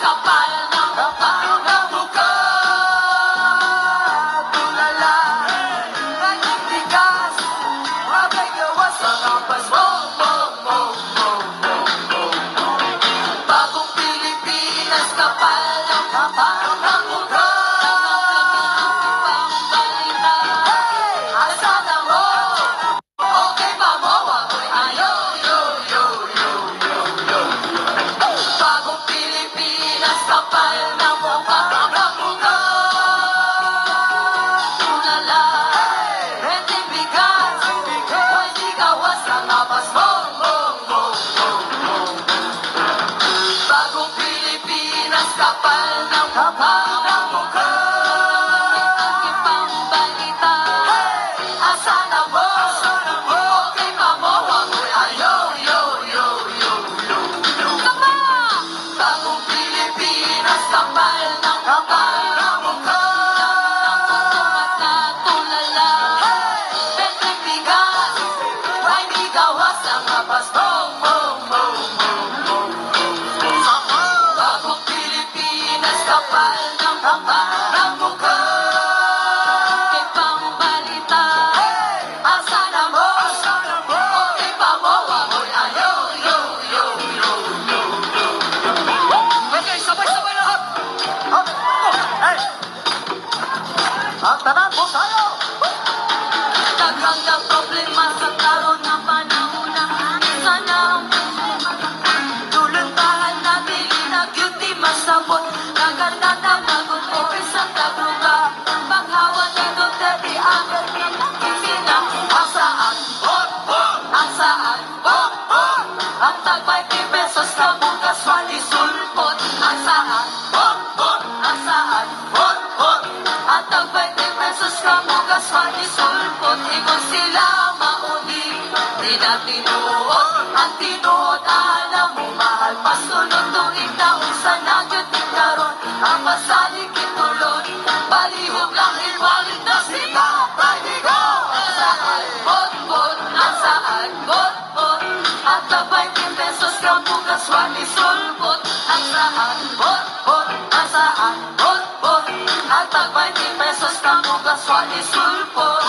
kapal ng mukha. Tulala, naging tigas, mabay gawa sa kapas mo. Bagong Pilipinas, kapal ng mukha. Asa na mo? Okay ba mo? Ako'y ayaw, yo. Bagong Pilipinas, kapal ng mukha. Tulala, hindi bigas, hindi gawas ang abas mo. Bagong Pilipinas, kapal ng mukha. Ipang balita, asa na mo? Okay ba mo? Ako'y ayaw, yo. Bagong Pilipinas, kapal ng mukha. Tulala, hindi bigas, hindi gawas ang abas mo. Bagong Pilipinas, kapal ng mukha. Ipang balita, asa na mo? Okay ba mo? Ako'y ayaw, yo. Okay, sabay-sabay lahat. Ang tanan po tayo! Daghang na problema sa karon nga panahon na sana tuluntahan natin inagyuti masabot nagandata bago po isang tagluga paghawan ni Duterte agad ng kisina ang saan ang tag 20 pesos na bukas wali sulpot ang saan ang tag 20 pesos na bukas wali sulpot ingon sila mauni di na tinuod ang tinuod alam mo mahal pasunod tuig na unsa na gyud ni karon ang masalig kitulon balihog lang ibalik na sila paligo ang saan ang tag 20 pesos na bukas wali sulpot ang saan ang tag 20 pesos na bukas wali sulpot